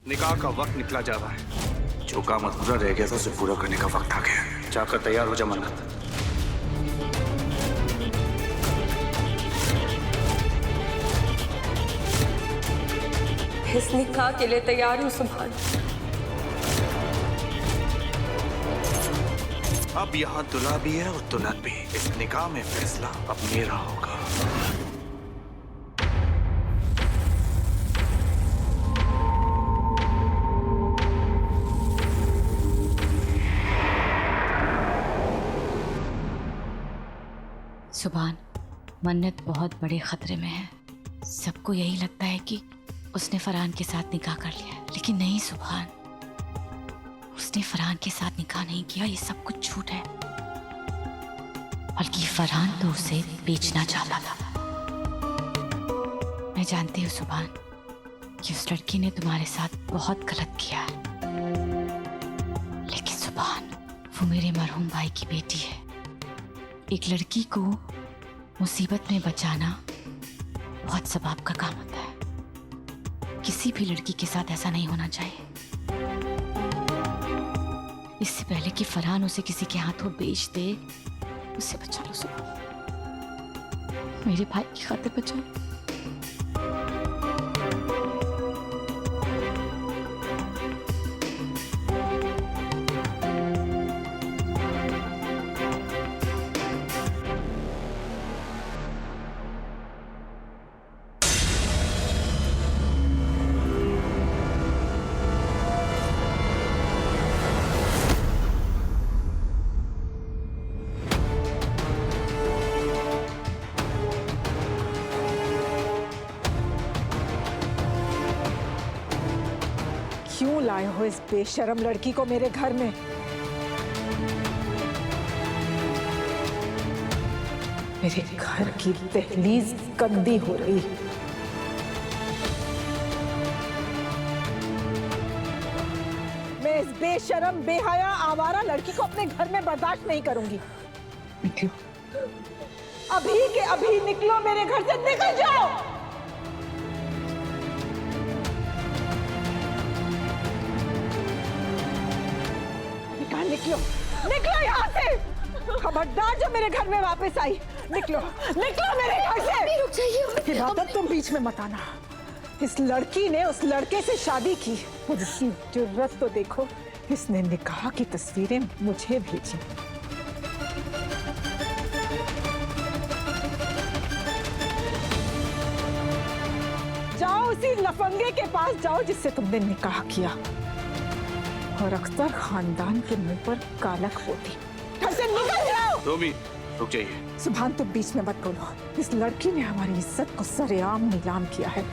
निकाह का वक्त निकला जा रहा है। जो काम अधूरा रह गया था उसे पूरा करने का वक्त आ गया है। जाकर तैयार हो जा मन्नत। इस निकाह के लिए तैयार हूँ सुभान। अब यहाँ दुल्हा भी है और दुल्हन भी। इस निकाह में फैसला अब मेरा होगा। सुभान, मन्नत बहुत बड़े खतरे में है। सबको यही लगता है कि उसने फरहान के साथ निकाह कर लिया है, लेकिन नहीं सुभान, उसने फरहान के साथ निकाह नहीं किया। ये सब कुछ झूठ है। बल्कि फरहान तो उसे बेचना चाहता था। मैं जानती हूँ सुभान कि उस लड़की ने तुम्हारे साथ बहुत गलत किया है, लेकिन सुभान, वो मेरे मरहूम भाई की बेटी है। एक लड़की को मुसीबत में बचाना बहुत सवाब का काम होता है। किसी भी लड़की के साथ ऐसा नहीं होना चाहिए। इससे पहले कि फरहान उसे किसी के हाथों बेच दे, उसे बचा लो सुभान। मेरे भाई की खातिर बचाओ। क्यों लाए हो इस बेशरम लड़की को मेरे घर में? मेरे घर की दहलीज गंदी हो रही। मैं इस बेशरम बेहया आवारा लड़की को अपने घर में बर्दाश्त नहीं करूंगी। निकलो, अभी के अभी निकलो मेरे घर से, निकल जाओ। निकलो, निकलो यहाँ से। खबरदार जो मेरे घर में वापस आई। निकलो, निकलो मेरे घर से। रुक जाइए। इबादत, तुम बीच में मत आना। इस लड़की ने उस लड़के से शादी की और इसकी जुर्रत तो देखो, इसने निकाह की तस्वीरें मुझे भेजी। जाओ उसी लफंगे के पास जाओ जिससे तुमने निकाह किया, और अख्तर खानदान के मुंह पर कालक होती। घर से निकल जाओ। रोमी, रुक जाइए। सुभान, तुम बीच में मत बोलो। इस लड़की ने हमारी इज्जत को सरेआम नीलाम किया है।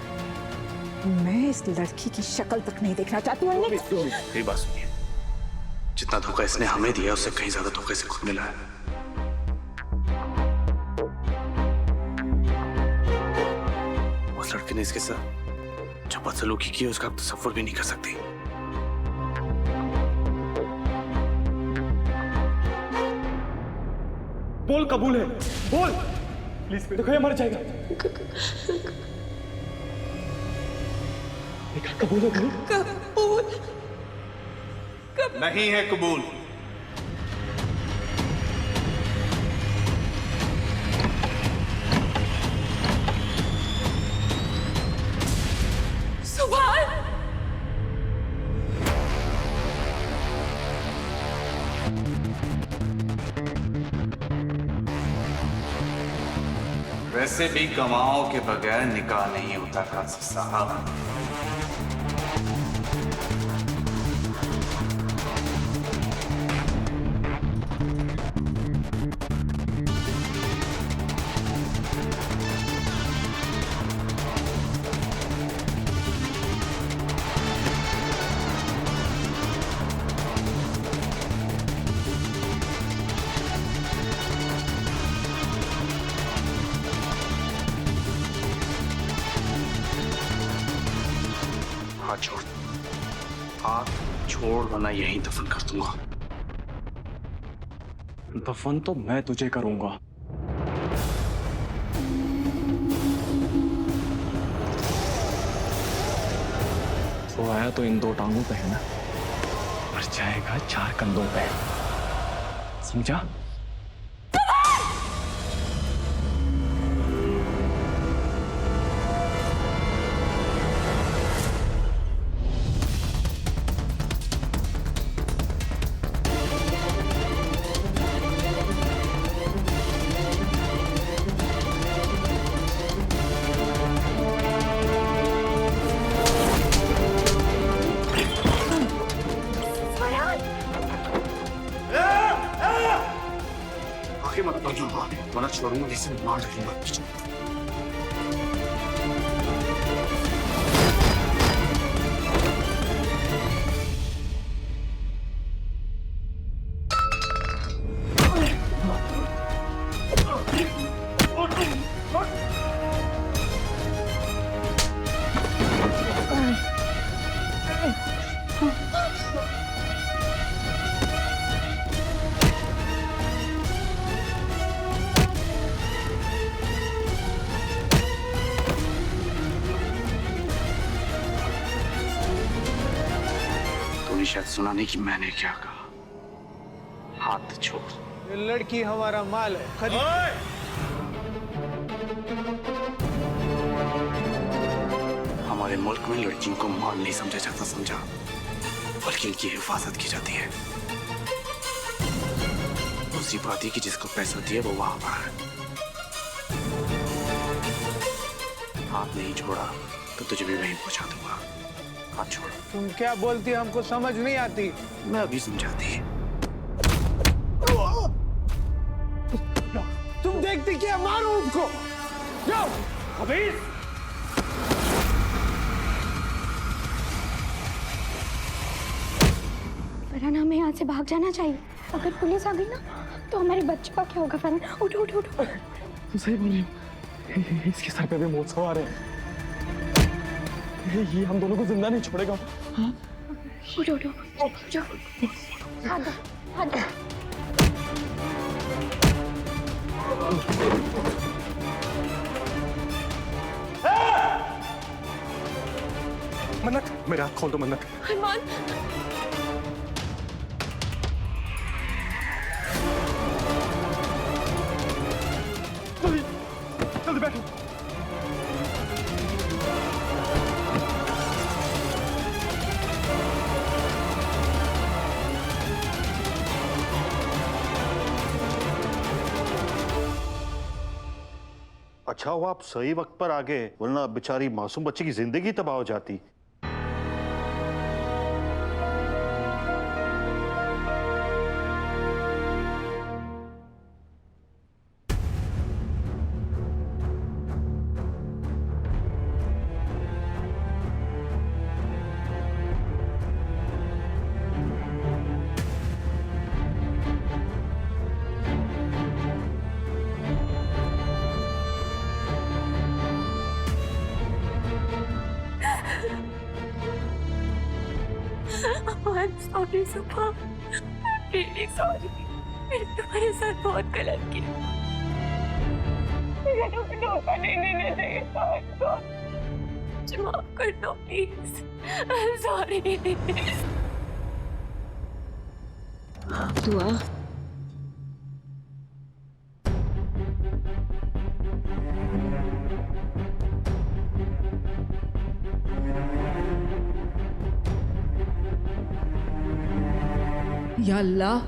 मैं इस लड़की की शक्ल तक नहीं देखना चाहती हूँ। मेरी बात सुनिए। जितना धोखा इसने हमें दिया उससे कहीं ज्यादा धोखा इसे खुद मिला है। उस लड़के ने इसके साथ जो बदसलूकी की उसका आप तसव्वुर भी नहीं कर सकती। बोल, कबूल है, बोल प्लीज। देखो ये मर जाएगा। कबूल है? कबूल नहीं है कबूल। सुभान, वैसे भी गवाहों के बगैर निकाह नहीं होता काजी साहब। हाथ छोड़, हाथ छोड़ वरना यहीं दफन कर दूंगा। दफन तो मैं तुझे करूंगा। वो आया तो इन 2 टांगों पे है ना, और जाएगा 4 कंधों पे, समझा? आगे मत बढ़ना, वरना छोड़ूंगा इसे, मार दूंगा। शायद सुना नहीं कि मैंने क्या कहा। हाथ छोड़। ये लड़की हमारा माल है, खरीद। हमारे मुल्क में लड़कियों को माल नहीं समझा जाता, समझा, बल्कि इनकी हिफाजत की जाती है। दूसरी बात है कि जिसको पैसा दिया वो वहां पर है। हाथ नहीं छोड़ा तो तुझे भी वहीं पहुंचा दूंगा। हाथ छोड़ो। तुम क्या बोलती है, हमको समझ नहीं आती। मैं अभी समझाती। तुम देखती क्या, मारो उसको। जाओ हबीब। फरहान, हमें यहाँ से भाग जाना चाहिए। अगर पुलिस आ गई ना तो हमारे बच्चे का क्या होगा? फरहान उठो उठो उठो। तुम सही बोल रही हो, इसके सर पे भी मौत सवार है। ये हम दोनों को जिंदा नहीं छोड़ेगा। हाँ? उठो उठो उठो। हाथ दो, हाथ दो। मन्नत, मेरा हाथ खोल दो मन्नत। अरमान, जल्दी जल्दी बैठो। अच्छा हुआ आप सही वक्त पर आ गए, वरना बेचारी मासूम बच्ची की जिंदगी तबाह हो जाती। I'm sorry Supa, really sorry। मैंने तुम्हारे साथ बहुत गलत किया। मुझे तुम्हें धोखा नहीं देना चाहिए था। मुझे माफ कर दो प्लीज। I'm sorry। दुआ या अल्लाह,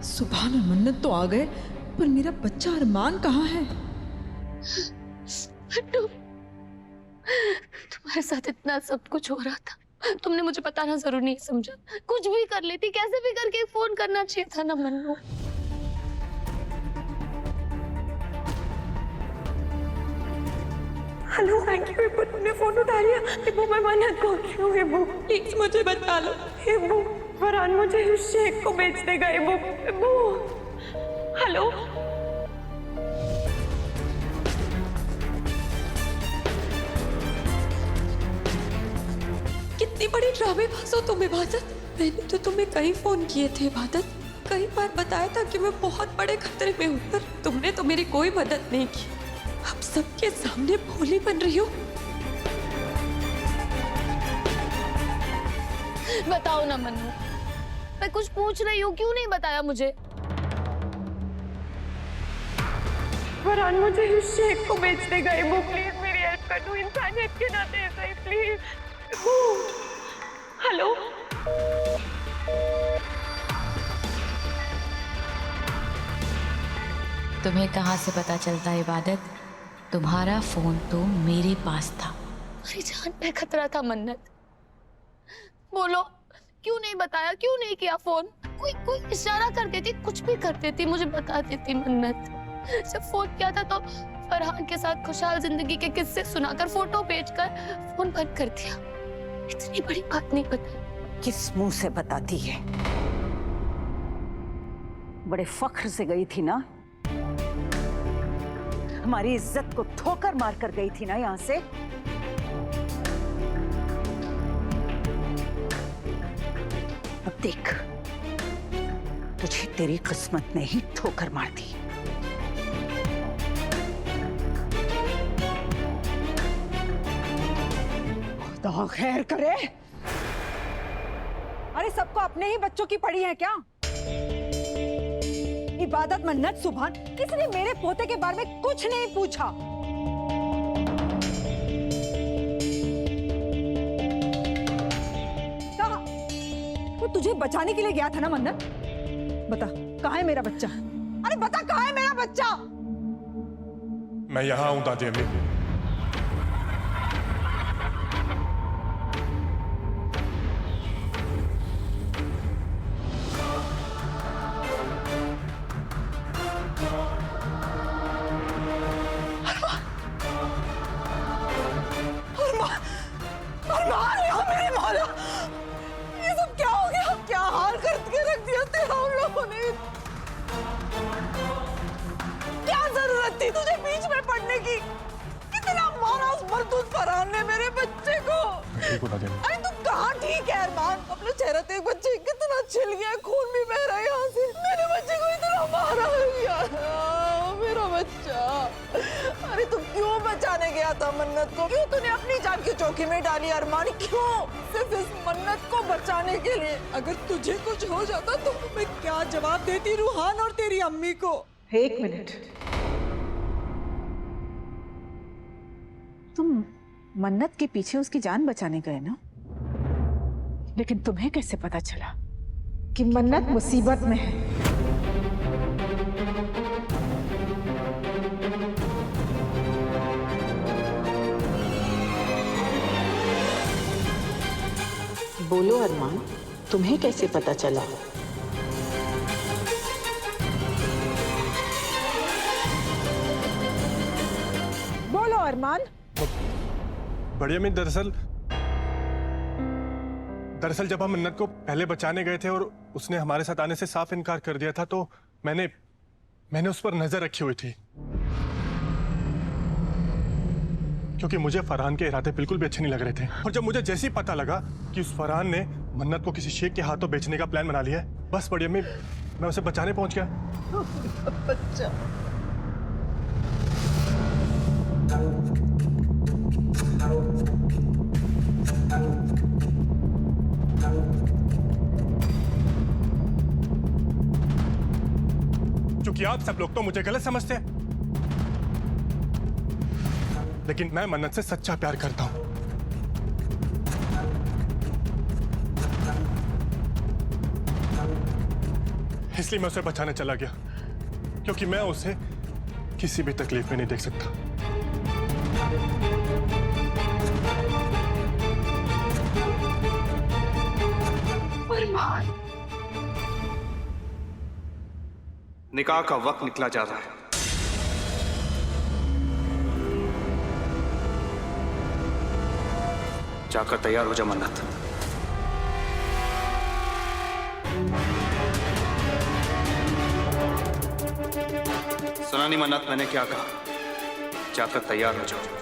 सुभान और मन्नत तो आ गए, पर मेरा बच्चा अरमान कहाँ है? तुम्हारे साथ इतना सब कुछ हो रहा था, तुमने मुझे बताना जरूर नहीं समझा। कुछ भी कर लेती, कैसे भी करके फोन करना चाहिए था ना मन्नू। हेलो, थैंक यू इब्बू, तुमने फोन उठा लिया। इब्बू, मैं मन्नत बोल रही हूँ। इब्बू प्लीज मुझे बता लो। इब्बू, फरहान मुझे उस शेख को बेच देगा। इब्बू, इब्बू, हेलो। कितनी बड़ी ड्रामेबाज हो तुम इबादत। मैंने तो तुम्हें कई फोन किए थे इबादत, कई बार बताया था कि मैं बहुत बड़े खतरे में हूँ, पर तुमने तो मेरी कोई मदद नहीं की। अब सबके सामने भोली बन रही हो। बताओ ना मन्नत, मैं कुछ पूछ रही हूँ, क्यों नहीं बताया मुझे? फरहान मुझे उस शेख को बेचने गए वो, प्लीज मेरी हेल्प कर दो, इंसानियत के नाते ऐसा ही प्लीज। हेलो तुम्हें कहाँ से पता चलता है इबादत? तुम्हारा फोन तो मेरे पास था। मेरी जान पे खतरा था मन्नत। बोलो क्यों नहीं बताया, क्यों नहीं किया फोन? कोई इशारा कर देती, कुछ भी कर देती, मुझे बता देती मन्नत। जब फोन किया था तो फरहान के साथ खुशहाल जिंदगी के किस्से सुनाकर फोटो भेजकर फोन बंद कर दिया। इतनी बड़ी बात नहीं बताई। किस मुंह से बताती है? बड़े फख्र से गई थी ना, हमारी इज्जत को ठोकर मार कर गई थी ना यहां से। अब देख, तुझे तेरी किस्मत ने ही ठोकर मार दी। खुदा खैर करे। अरे सबको अपने ही बच्चों की पड़ी है क्या? इबादत, मन्नत, सुभान, किसी ने मेरे पोते के बारे में कुछ नहीं पूछा। कहा वो तुझे बचाने के लिए गया था ना मन्नत? बता कहाँ है मेरा बच्चा? अरे बता कहाँ है मेरा बच्चा? मैं यहाँ हूँ दादी अम्मी। ये सब क्या हो गया? क्या हाल करके रख दिया तेरा हम लोगों ने? क्या जरूरत थी तुझे बीच में पड़ने की? कितना मारा उस मरदूद फरहान ने मेरे बच्चे को। अरे तू कहाँ ठीक है अरमान? अपने चेहरे पे एक बच्चे कितना छिल गया, खून भी बह रहा है यहाँ से। मेरे बच्चे को इतना मारा है यार, मेरा बच्चा। अरे तू क्यों बचाने गया था मन्नत को? क्यों तूने अपनी जान की चौकी में डाली अरमान? क्यों? सिर्फ इस मन्नत को बचाने के लिए? अगर तुझे कुछ हो जाता तो मैं क्या जवाब देती रूहान और तेरी अम्मी को? एक मिनट, तुम मन्नत के पीछे उसकी जान बचाने गए ना, लेकिन तुम्हें कैसे पता चला कि मन्नत मुसीबत में है? बोलो अरमान, तुम्हें कैसे पता चला? बोलो अरमान। बढ़िया में दरअसल जब हम मन्नत को पहले बचाने गए थे और उसने हमारे साथ आने से साफ इनकार कर दिया था, तो मैंने उस पर नजर रखी हुई थी, क्योंकि मुझे फरहान के इरादे बिल्कुल भी अच्छे नहीं लग रहे थे। और जब मुझे जैसे ही पता लगा कि उस फरहान ने मन्नत को किसी शेख के हाथों बेचने का प्लान बना लिया है, बस बढ़िया में मैं उसे बचाने पहुंच गया। बच्चा। क्योंकि आप सब लोग तो मुझे गलत समझते हैं, लेकिन मैं मन्नत से सच्चा प्यार करता हूं। इसलिए मैं उसे बचाने चला गया, क्योंकि मैं उसे किसी भी तकलीफ में नहीं देख सकता। निकाह का वक्त निकला जा रहा है। जाकर तैयार हो जा मन्नत। सुना नहीं मन्नत, मैंने क्या कहा? जाकर तैयार हो जाओ।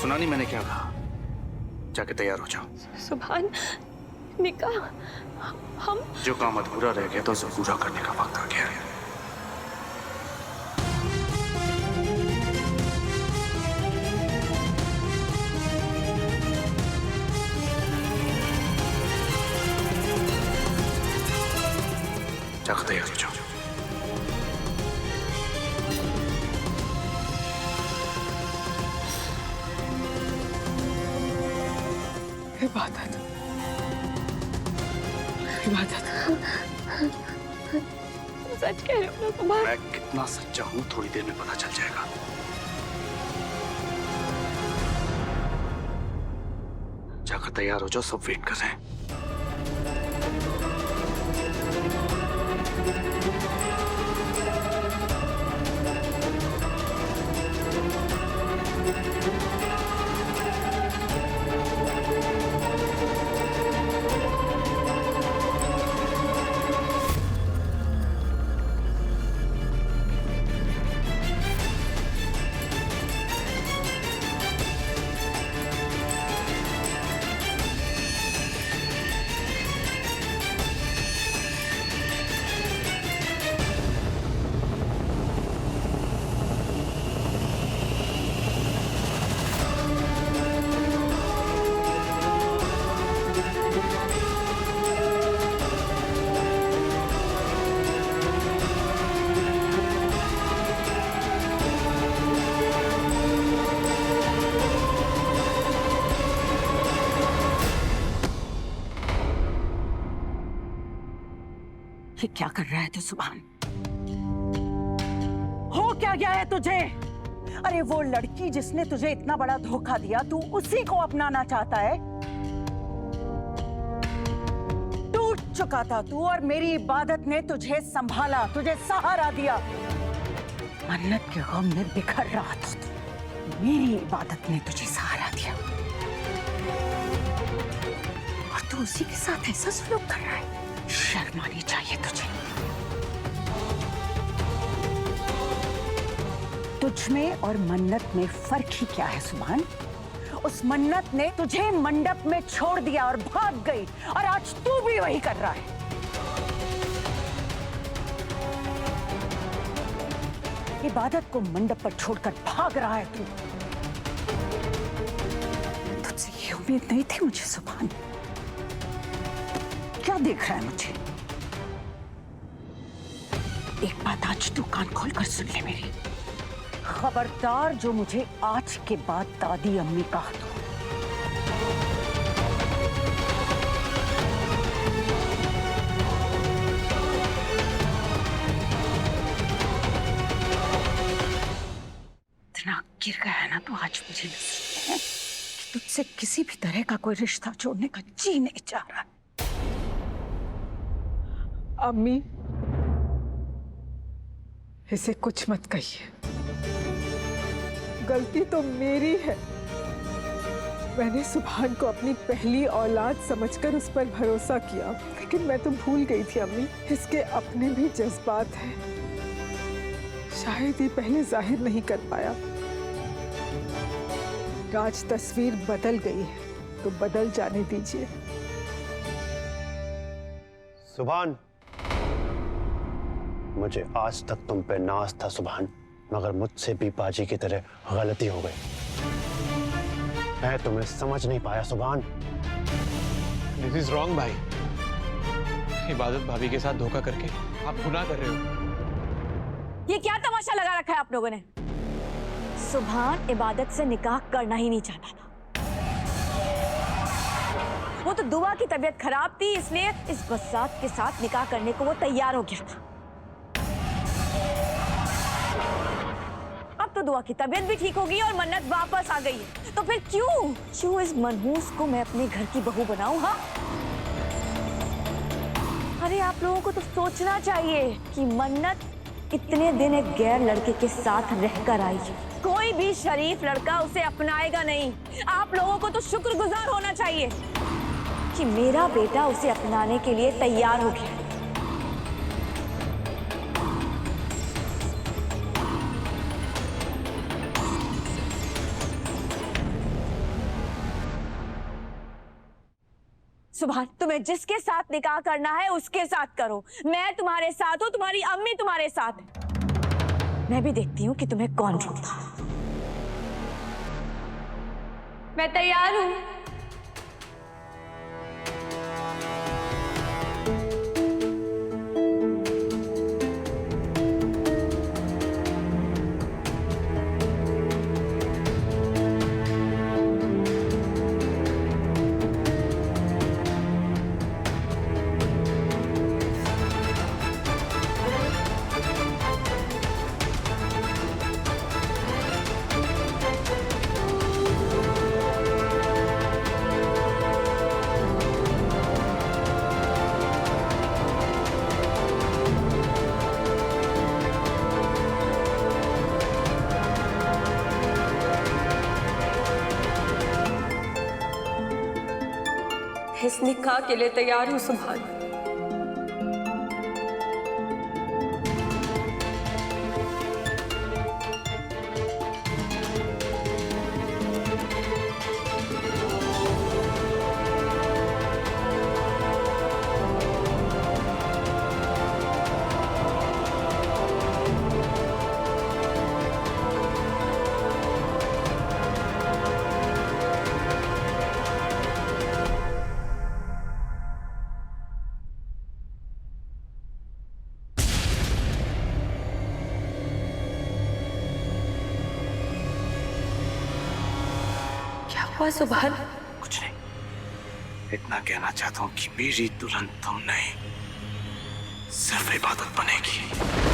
सुना नहीं मैंने क्या कहा? जाके तैयार हो जाओ। सुभान, निकाह हम जो काम अधूरा रह गया तो उसे पूरा करने का वक्त आ गया है। जाकर तैयार हो जाओ। इबादत, इबादत, सच कह रहे हो ना सुभान? मैं कितना सच्चा हूं थोड़ी देर में पता चल जाएगा। जाकर तैयार हो जाओ, सब वेट कर रहे हैं। ये क्या कर रहा है तू सुभान? हो क्या गया है तुझे? अरे वो लड़की जिसने तुझे इतना बड़ा धोखा दिया, तू उसी को अपनाना चाहता है? टूट चुका था तू और मेरी इबादत ने तुझे संभाला, तुझे सहारा दिया। मन्नत के गम में बिखर रहा था तू, मेरी इबादत ने तुझे सहारा दिया और तू उसी के साथ ऐसा सलूक कर रहा है। शर्म आनी चाहिए तुझे। तुझ में और मन्नत में फर्क ही क्या है सुभान? उस मन्नत ने तुझे मंडप में छोड़ दिया और भाग गई, और आज तू भी वही कर रहा है। इबादत को मंडप पर छोड़कर भाग रहा है तू। तुझसे ये उम्मीद नहीं थी मुझे सुभान। क्या देख रहा है मुझे? एक बात आज तू कान खोलकर सुन ले मेरी। खबरदार जो मुझे आज के बाद दादी अम्मी कहा तो। इतना गिर गया है ना तो आज मुझे कि तुझसे किसी भी तरह का कोई रिश्ता जोड़ने का जी नहीं चाह रहा। अम्मी, इसे कुछ मत कहिए। गलती तो मेरी है। मैंने सुभान को अपनी पहली औलाद समझकर उस पर भरोसा किया, लेकिन मैं तो भूल गई थी अम्मी, इसके अपने भी जज्बात हैं। शायद ही पहले जाहिर नहीं कर पाया। आज तस्वीर बदल गई है तो बदल जाने दीजिए। सुभान, मुझे आज तक तुम पे नाज था सुभान, मगर मुझसे भी बाजी की तरह गलती हो गई। मैं तुम्हें समझ नहीं पाया सुभान। दिस इज रॉन्ग भाई। इबादत भाभी के साथ धोखा करके आप गुनाह कर रहे हो। ये क्या तमाशा लगा रखा है आप लोगों ने? सुभान इबादत से निकाह करना ही नहीं चाहता था। वो तो दुआ की तबीयत खराब थी, इसलिए इस बसात के साथ निकाह करने को वो तैयार हो गया था। अब तो दुआ की तबीयत भी ठीक होगी और मन्नत वापस आ गई है, तो फिर क्यों इस मनहूस को मैं अपने घर की बहू बनाऊं? हाँ, अरे आप लोगों को तो सोचना चाहिए कि मन्नत इतने दिन एक गैर लड़के के साथ रहकर आई। कोई भी शरीफ लड़का उसे अपनाएगा नहीं। आप लोगों को तो शुक्रगुजार होना चाहिए कि मेरा बेटा उसे अपनाने के लिए तैयार हो गया। सुभान, तुम्हें जिसके साथ निकाह करना है उसके साथ करो। मैं तुम्हारे साथ हूँ, तुम्हारी अम्मी तुम्हारे साथ है। मैं भी देखती हूँ कि तुम्हें कौन रोकता है। मैं तैयार हूँ। इस निकाह के लिए तैयार हूँ सुभान। क्या हुआ सुभान? कुछ नहीं, इतना कहना चाहता हूँ कि मेरी दुल्हन तुम नहीं, सिर्फ इबादत बनेगी।